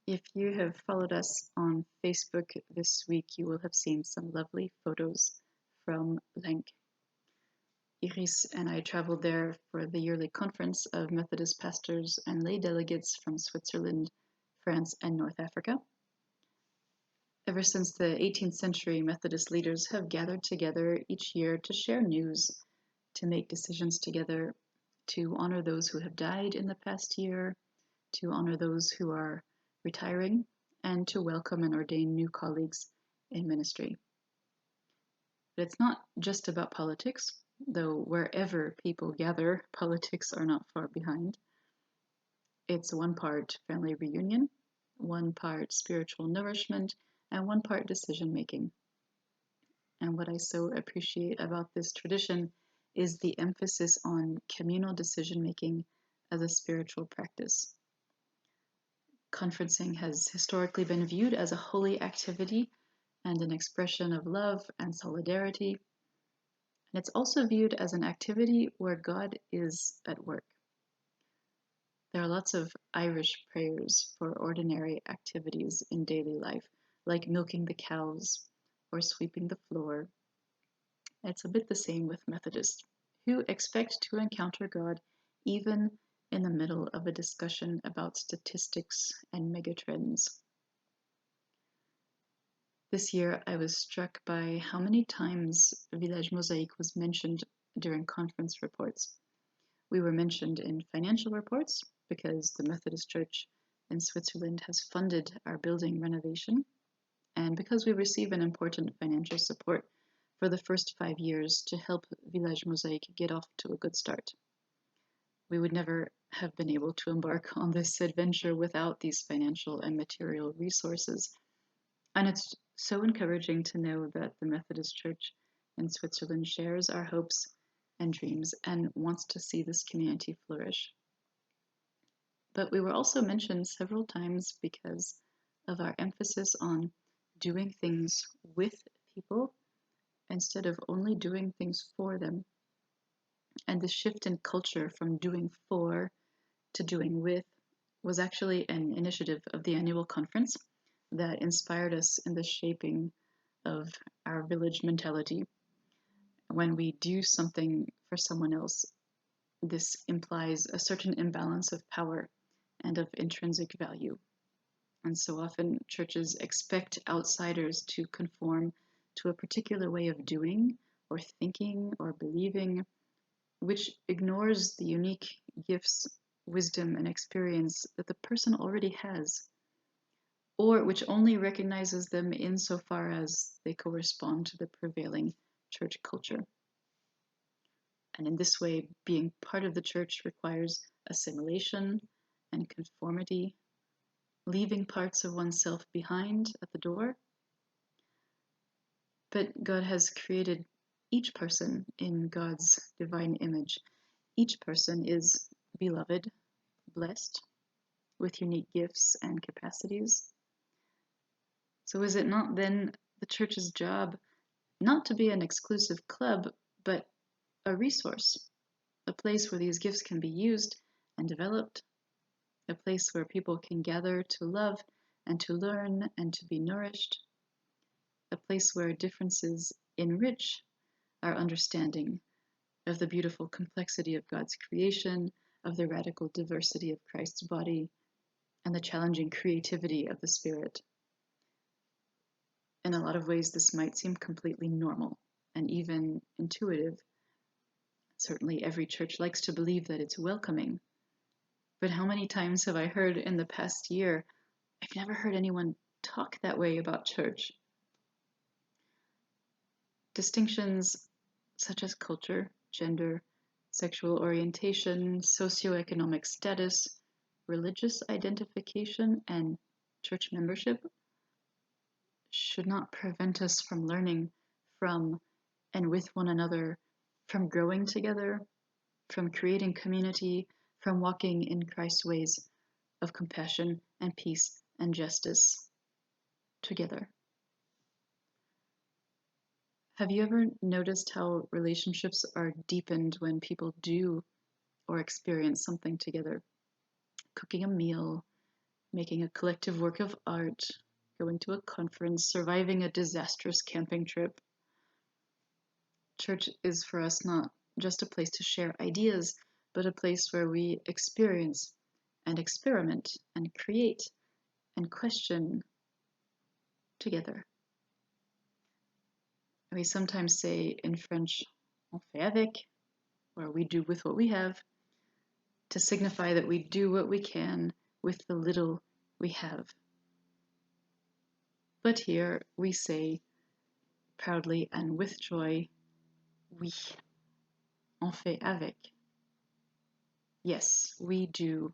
If you have followed us on Facebook this week, you will have seen some lovely photos from Lenk. Iris and I traveled there for the yearly conference of Methodist pastors and lay delegates from Switzerland, France, and North Africa. Ever since the 18th century, Methodist leaders have gathered together each year to share news, to make decisions together, to honor those who have died in the past year, to honor those who are retiring, and to welcome and ordain new colleagues in ministry. But it's not just about politics, though wherever people gather, politics are not far behind. It's one part family reunion, one part spiritual nourishment, and one part decision making. And what I so appreciate about this tradition is the emphasis on communal decision making as a spiritual practice. Conferencing has historically been viewed as a holy activity and an expression of love and solidarity. And it's also viewed as an activity where God is at work. There are lots of Irish prayers for ordinary activities in daily life, like milking the cows or sweeping the floor. It's a bit the same with Methodists, who expect to encounter God even in the middle of a discussion about statistics and megatrends. This year, I was struck by how many times Village Mosaic was mentioned during conference reports. We were mentioned in financial reports because the Methodist Church in Switzerland has funded our building renovation, and because we receive an important financial support for the first 5 years to help Village Mosaic get off to a good start. We would never have been able to embark on this adventure without these financial and material resources. And it's so encouraging to know that the Methodist Church in Switzerland shares our hopes and dreams and wants to see this community flourish. But we were also mentioned several times because of our emphasis on doing things with people instead of only doing things for them. And the shift in culture from doing for to doing with was actually an initiative of the annual conference that inspired us in the shaping of our village mentality. When we do something for someone else, this implies a certain imbalance of power and of intrinsic value. And so often churches expect outsiders to conform to a particular way of doing or thinking or believing, which ignores the unique gifts, wisdom, and experience that the person already has, or which only recognizes them insofar as they correspond to the prevailing church culture. And in this way, being part of the church requires assimilation and conformity, leaving parts of oneself behind at the door. But God has created each person in God's divine image. Each person is beloved, blessed, with unique gifts and capacities. So is it not then the church's job not to be an exclusive club, but a resource, a place where these gifts can be used and developed, a place where people can gather to love and to learn and to be nourished, a place where differences enrich our understanding of the beautiful complexity of God's creation, of the radical diversity of Christ's body, and the challenging creativity of the Spirit. In a lot of ways, this might seem completely normal and even intuitive. Certainly, every church likes to believe that it's welcoming. But how many times have I heard in the past year, I've never heard anyone talk that way about church? Distinctions such as culture, gender, sexual orientation, socioeconomic status, religious identification, and church membership should not prevent us from learning from and with one another, from growing together, from creating community, from walking in Christ's ways of compassion and peace and justice together. Have you ever noticed how relationships are deepened when people do or experience something together? Cooking a meal, making a collective work of art, going to a conference, surviving a disastrous camping trip. Church is for us not just a place to share ideas, but a place where we experience and experiment and create and question together. We sometimes say in French, on fait avec, or we do with what we have, to signify that we do what we can with the little we have. But here we say proudly and with joy, oui, on fait avec. Yes, we do